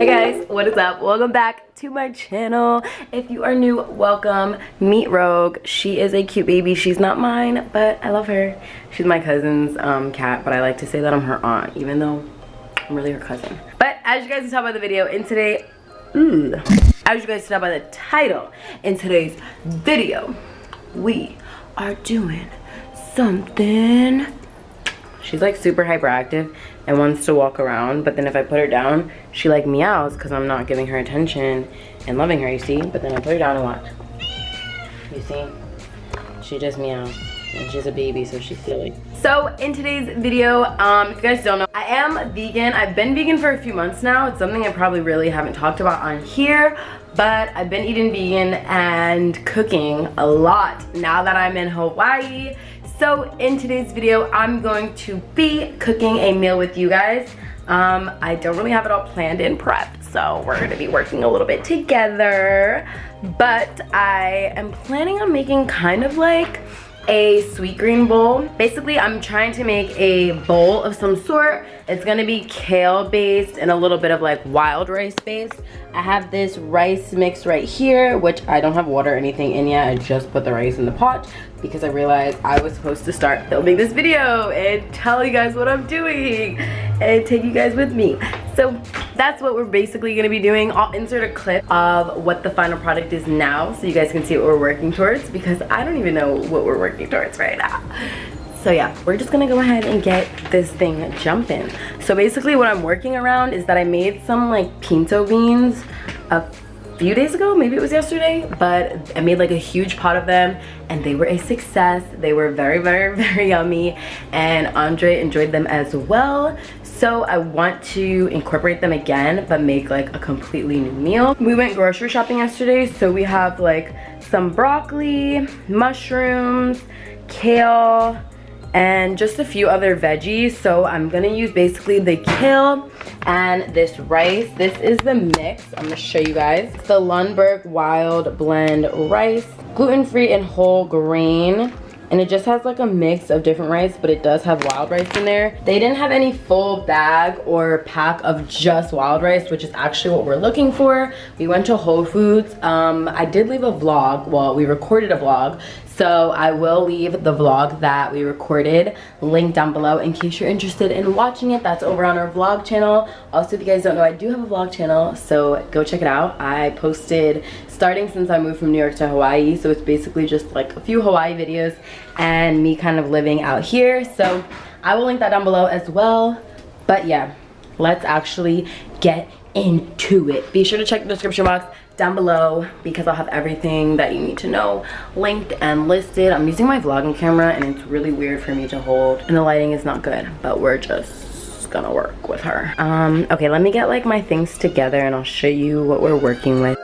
Hey guys, what is up? Welcome back to my channel. If you are new, welcome. Meet Rogue. She is a cute baby. She's not mine, but I love her. She's my cousin's cat, but I like to say that I'm her aunt, even though I'm really her cousin. But as you guys can tell by the video, as you guys can tell by the title, in today's video, we are doing something. She's like super hyperactive and wants to walk around, but then if I put her down, she like meows because I'm not giving her attention and loving her, you see? But then I put her down and watch. You see? She just meows. And she's a baby, so she's silly. So in today's video, if you guys don't know, I am vegan. I've been vegan for a few months now. It's something I probably really haven't talked about on here, but I've been eating vegan and cooking a lot now that I'm in Hawaii. So in today's video, I'm going to be cooking a meal with you guys. I don't really have it all planned and prepped, so we're gonna be working a little bit together. But I am planning on making kind of like a sweet green bowl. Basically, I'm trying to make a bowl of some sort. It's gonna be kale based and a little bit of like wild rice based. I have this rice mix right here, which I don't have water or anything in yet. I just put the rice in the pot because I realized I was supposed to start filming this video and tell you guys what I'm doing and take you guys with me. So that's what we're basically gonna be doing. I'll insert a clip of what the final product is now so you guys can see what we're working towards, because I don't even know what we're working towards right now. So yeah, we're just gonna go ahead and get this thing jumping. So basically what I'm working around is that I made some like pinto beans a few days ago, maybe it was yesterday, but I made like a huge pot of them and they were a success. They were very, very, very yummy, and Andre enjoyed them as well. So I want to incorporate them again, but make like a completely new meal. We went grocery shopping yesterday, so we have like some broccoli, mushrooms, kale, and just a few other veggies. So I'm gonna use basically the kale and this rice. This is the mix. I'm gonna show you guys. It's the Lundberg Wild Blend rice, gluten-free and whole grain. And it just has like a mix of different rice, but it does have wild rice in there. They didn't have any full bag or pack of just wild rice, which is actually what we're looking for. We went to Whole Foods. I did leave a vlog. Well, we recorded a vlog. So I will leave the vlog that we recorded linked down below in case you're interested in watching it. That's over on our vlog channel. Also, if you guys don't know, I do have a vlog channel, so go check it out. I posted starting since I moved from New York to Hawaii, so it's basically just like a few Hawaii videos and me kind of living out here. So I will link that down below as well. But yeah, let's actually get into it. Be sure to check the description box down below because I'll have everything that you need to know linked and listed. I'm using my vlogging camera and it's really weird for me to hold and the lighting is not good, but we're just gonna work with her. Okay, let me get like my things together and I'll show you what we're working with.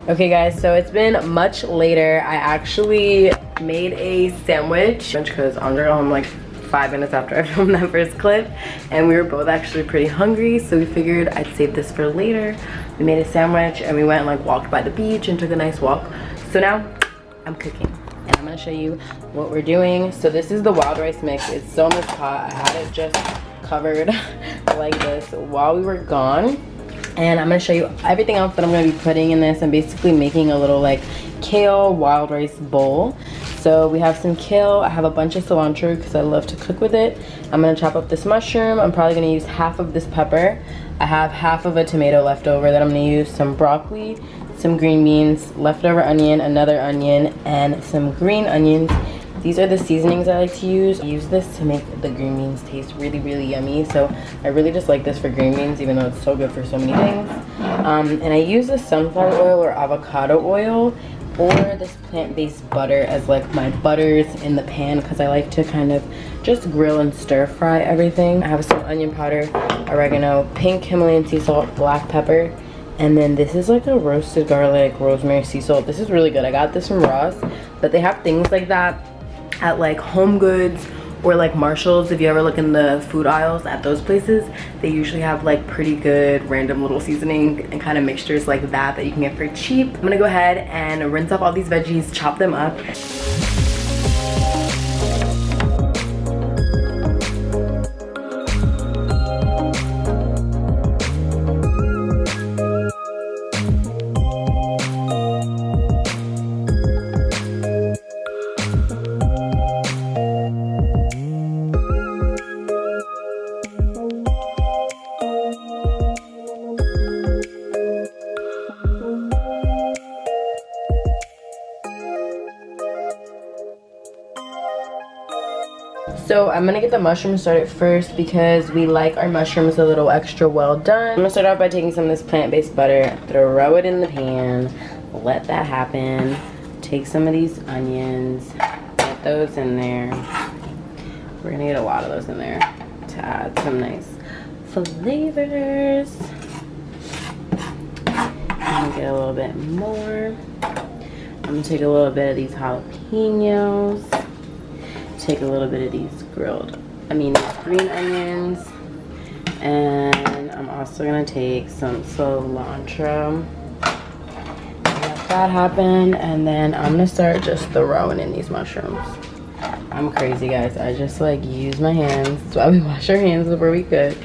Okay guys, so it's been much later. I actually made a sandwich because Andre got home like 5 minutes after I filmed that first clip, and we were both actually pretty hungry, so we figured I'd save this for later. We made a sandwich and we went and like walked by the beach and took a nice walk. So now I'm cooking and I'm gonna show you what we're doing. So this is the wild rice mix. It's still in this pot. I had it just covered like this while we were gone, and I'm gonna show you everything else that I'm gonna be putting in this. I'm basically making a little like kale wild rice bowl. So we have some kale. I have a bunch of cilantro because I love to cook with it. I'm gonna chop up this mushroom. I'm probably gonna use half of this pepper. I have half of a tomato left over that I'm gonna use, some broccoli, some green beans, leftover onion, another onion, and some green onions. These are the seasonings I like to use. I use this to make the green beans taste really, really yummy. So I really just like this for green beans, even though it's so good for so many things. And I use the sunflower oil or avocado oil or this plant-based butter as like my butters in the pan because I like to kind of just grill and stir fry everything. I have some onion powder, oregano, pink Himalayan sea salt, black pepper, and then this is like a roasted garlic, rosemary, sea salt. This is really good. I got this from Ross, but they have things like that at like Home Goods or like Marshall's. If you ever look in the food aisles at those places, they usually have like pretty good random little seasoning and kind of mixtures like that that you can get for cheap. I'm gonna go ahead and rinse off all these veggies, chop them up. So I'm gonna get the mushrooms started first because we like our mushrooms a little extra well done. I'm gonna start off by taking some of this plant-based butter, throw it in the pan, let that happen. Take some of these onions, get those in there. We're gonna get a lot of those in there to add some nice flavors. I'm gonna get a little bit more. I'm gonna take a little bit of these jalapenos. Take a little bit of these these green onions. And I'm also gonna take some cilantro. Let that happen, and then I'm gonna start just throwing in these mushrooms. I'm crazy, guys. I just like use my hands. That's why we wash our hands before we cook.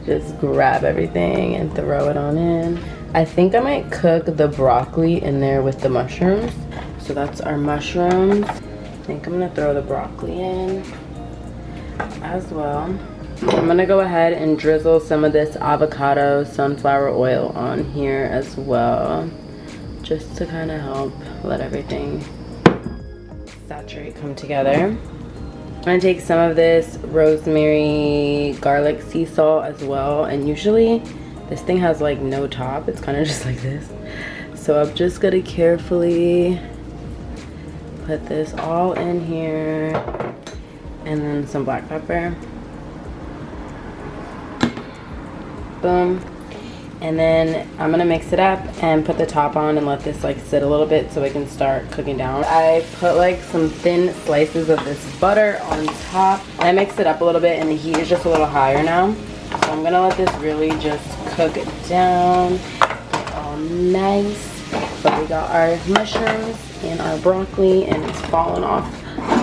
Just grab everything and throw it on in. I think I might cook the broccoli in there with the mushrooms. So that's our mushrooms. I think I'm gonna throw the broccoli in as well. I'm gonna go ahead and drizzle some of this avocado sunflower oil on here as well, just to kind of help let everything saturate, come together. I'm gonna take some of this rosemary garlic sea salt as well, and usually this thing has like no top, it's kind of just like this. So I'm just gonna carefully put this all in here, and then some black pepper. Boom. And then I'm gonna mix it up and put the top on and let this like sit a little bit so it can start cooking down. I put like some thin slices of this butter on top, and I mixed it up a little bit, and the heat is just a little higher now. So I'm gonna let this really just cook it down, get all nice. But we got our mushrooms and our broccoli, and it's falling off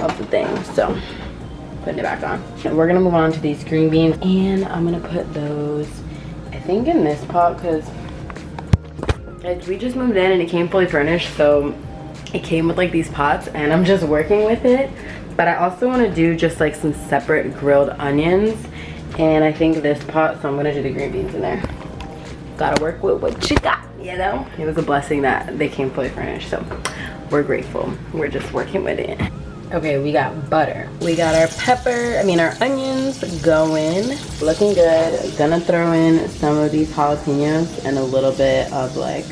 of the thing. So putting it back on. And we're gonna move on to these green beans, and I'm gonna put those, I think, in this pot, because we just moved in and it came fully furnished, so it came with like these pots, and I'm just working with it. But I also want to do just like some separate grilled onions, and I think this pot, so I'm gonna do the green beans in there. Gotta work with what you got, you know. It was a blessing that they came fully furnished, so we're grateful. We're just working with it. Okay, we got butter. We got our our onions going. Looking good. Gonna throw in some of these jalapenos and a little bit of like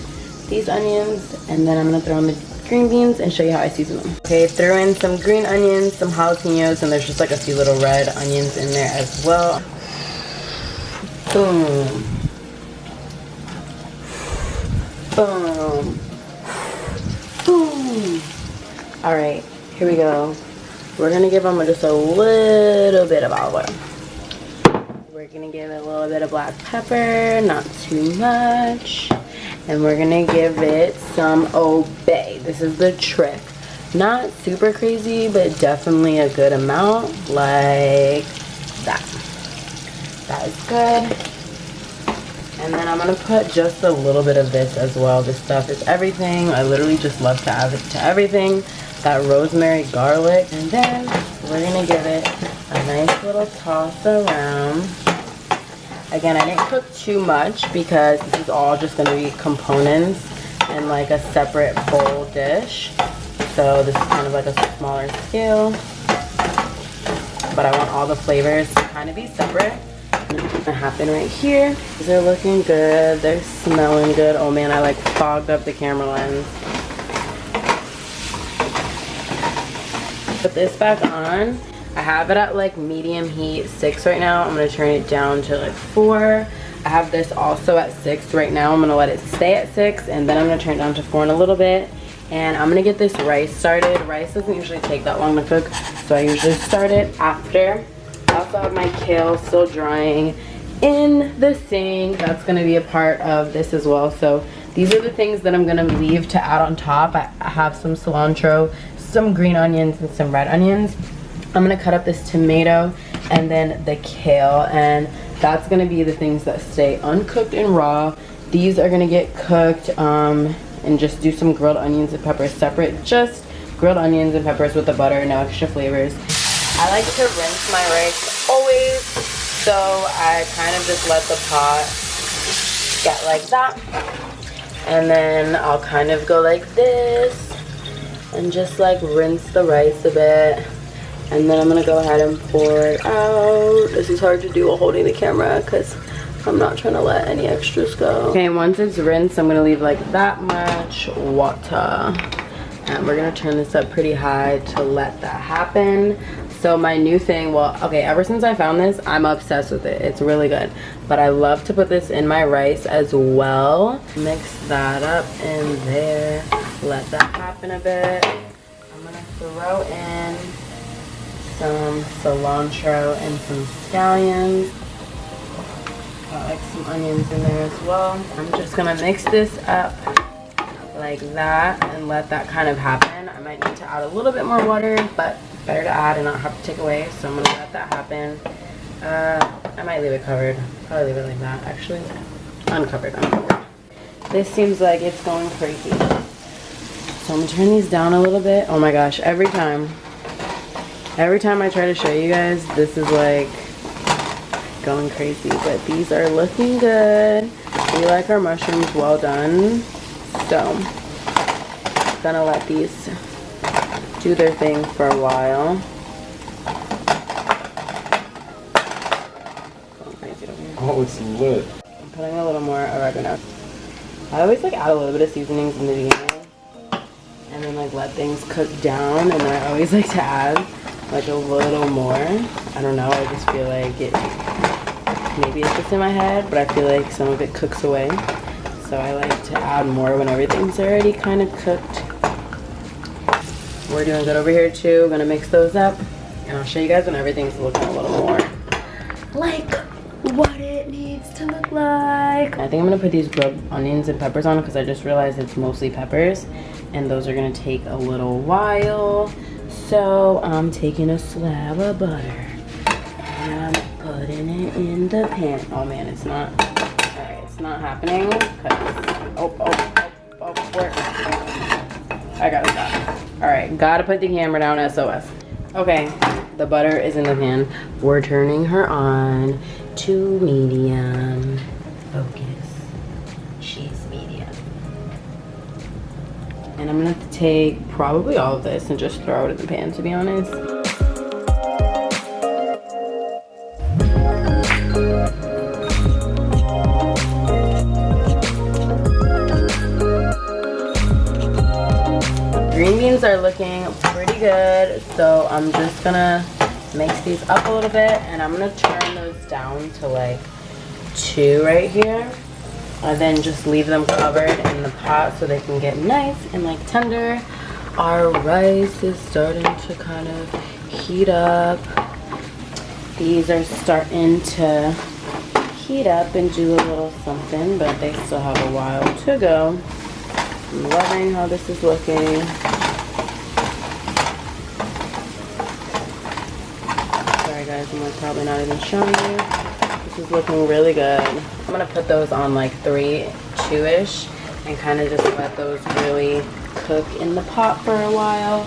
these onions. And then I'm gonna throw in the green beans and show you how I season them. Okay, throw in some green onions, some jalapenos, and there's just like a few little red onions in there as well. Boom. Boom. Boom. All right. Here we go. We're gonna give them just a little bit of olive oil. We're gonna give it a little bit of black pepper, not too much. And we're gonna give it some obey. This is the trick. Not super crazy, but definitely a good amount, like that. That is good. And then I'm gonna put just a little bit of this as well. This stuff is everything. I literally just love to add it to everything. That rosemary garlic, and then we're gonna give it a nice little toss around. Again, I didn't cook too much because this is all just gonna be components in like a separate bowl dish. So this is kind of like a smaller scale, but I want all the flavors to kind of be separate. Gonna happen right here. They're looking good, they're smelling good. Oh man, I like fogged up the camera lens. Put this back on. I have it at like medium heat 6 right now. I'm gonna turn it down to like 4. I have this also at 6 right now. I'm gonna let it stay at 6, and then I'm gonna turn it down to 4 in a little bit. And I'm gonna get this rice started. Rice doesn't usually take that long to cook, so I usually start it after. I also have my kale still drying in the sink. That's gonna be a part of this as well. So these are the things that I'm gonna leave to add on top. I have some cilantro, some green onions, and some red onions. I'm gonna cut up this tomato and then the kale, and that's gonna be the things that stay uncooked and raw. These are gonna get cooked and just do some grilled onions and peppers separate. Just grilled onions and peppers with the butter, no extra flavors. I like to rinse my rice always, so I kind of just let the pot get like that, and then I'll kind of go like this and just like rinse the rice a bit. And then I'm gonna go ahead and pour it out. This is hard to do while holding the camera because I'm not trying to let any extras go. Okay, once it's rinsed, I'm gonna leave like that much water. And we're gonna turn this up pretty high to let that happen. So my new thing, well, okay, ever since I found this, I'm obsessed with it. It's really good. But I love to put this in my rice as well. Mix that up in there. Let that happen a bit. I'm gonna throw in some cilantro and some scallions. Got like some onions in there as well. I'm just gonna mix this up like that and let that kind of happen. I might need to add a little bit more water, but better to add and not have to take away, so I'm gonna let that happen. I might leave it covered. Probably leave it like that, actually. Uncovered. This seems like it's going crazy. So I'm gonna turn these down a little bit. Oh my gosh, every time I try to show you guys, this is like going crazy, but these are looking good. We like our mushrooms well done, so I'm gonna let these do their thing for a while. Going crazy over here. Oh, it's lit. I'm putting a little more oregano. I always like add a little bit of seasonings in the beginning and then like let things cook down, and then I always like to add like a little more. I don't know, I just feel like it, maybe it's just in my head, but I feel like some of it cooks away. So I like to add more when everything's already kind of cooked. We're doing good over here too. I'm gonna mix those up and I'll show you guys when everything's looking a little more like what it needs to look like. I think I'm gonna put these grilled onions and peppers on because I just realized it's mostly peppers and those are gonna take a little while. So I'm taking a slab of butter and I'm putting it in the pan. Oh man, it's not, all right, it's not happening because, where? I gotta stop. All right, gotta put the camera down, SOS. Okay, the butter is in the pan. We're turning her on to medium. Focus, she's medium. And I'm gonna take probably all of this and just throw it in the pan, to be honest. Green beans are looking pretty good, so I'm just gonna mix these up a little bit and I'm gonna turn those down to like 2 right here, and then just leave them covered in the pot so they can get nice and like tender. Our rice is starting to kind of heat up. These are starting to heat up and do a little something, but they still have a while to go. I'm loving how this is looking. Sorry guys, I'm like probably not even showing you. This is looking really good. I'm gonna put those on like 3, 2-ish and kind of just let those really cook in the pot for a while.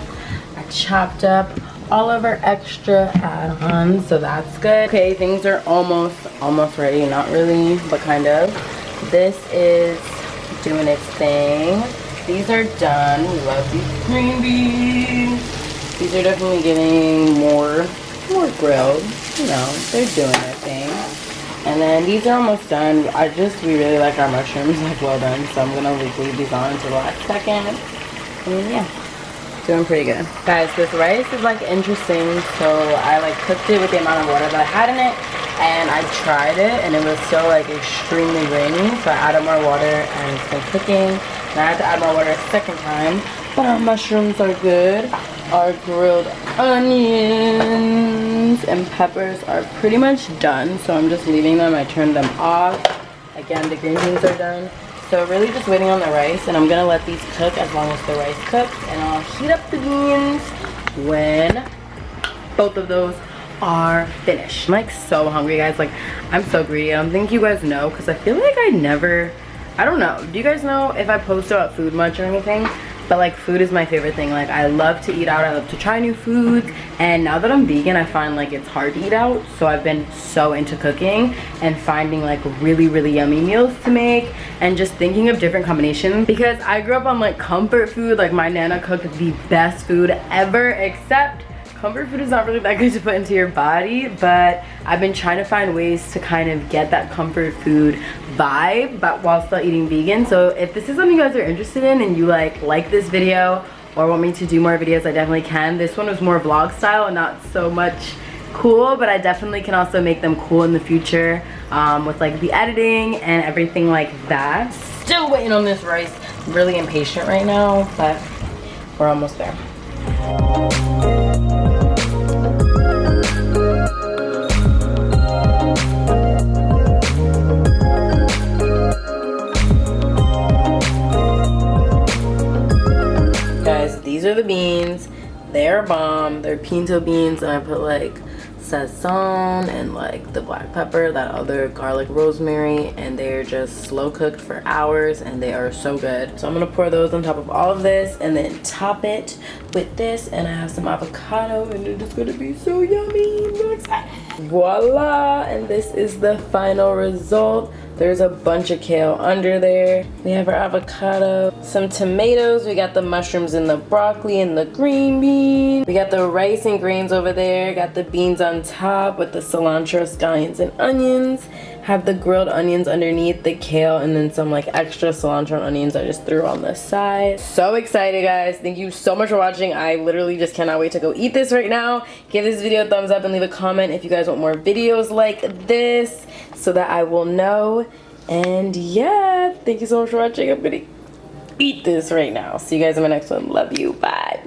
I chopped up all of our extra add-ons, so that's good. Okay, things are almost ready. Not really, but kind of. This is doing its thing. These are done. We love these green beans. These are definitely getting more grilled. You know, they're doing their thing. And then these are almost done. We really like our mushrooms like well done, so I'm gonna leave these on until the last second. And yeah, doing pretty good. Guys, this rice is like interesting. So I like cooked it with the amount of water that I had in it, and I tried it and it was still like extremely grainy, so I added more water and it's been cooking. And I had to add more water a second time, but our mushrooms are good. Our grilled onions and peppers are pretty much done, so I'm just leaving them. I turned them off. Again, the green beans are done. So really just waiting on the rice, and I'm gonna let these cook as long as the rice cooks, and I'll heat up the beans when both of those are finished. I'm like so hungry, guys. Like I'm so greedy. I don't think you guys know, because I feel like I don't know, do you guys know if I post about food much or anything? But like food is my favorite thing. Like I love to eat out, I love to try new foods, and now that I'm vegan I find like it's hard to eat out, so I've been so into cooking and finding like really yummy meals to make and just thinking of different combinations, because I grew up on like comfort food. Like my nana cooked the best food ever, except comfort food is not really that good to put into your body, but I've been trying to find ways to kind of get that comfort food vibe, but while still eating vegan. So if this is something you guys are interested in and you like this video or want me to do more videos, I definitely can. This one was more vlog style and not so much cool, but I definitely can also make them cool in the future with like the editing and everything like that. Still waiting on this rice. I'm really impatient right now, but we're almost there. Guys, these are the beans. They're bomb. They're pinto beans, and I put like sazon and like the black pepper, that other garlic rosemary, and they're just slow cooked for hours and they are so good. So I'm gonna pour those on top of all of this and then top it with this, and I have some avocado and it is gonna be so yummy. I'm so excited. Voila, and this is the final result. There's a bunch of kale under there. We have our avocado, some tomatoes. We got the mushrooms and the broccoli and the green bean. We got the rice and grains over there. Got the beans on top with the cilantro, scallions, and onions. Have the grilled onions underneath, the kale, and then some like extra cilantro and onions I just threw on the side. So excited, guys. Thank you so much for watching. I literally just cannot wait to go eat this right now. Give this video a thumbs up and leave a comment if you guys want more videos like this so that I will know. And yeah, thank you so much for watching. I'm gonna eat this right now. See you guys in my next one. Love you. Bye.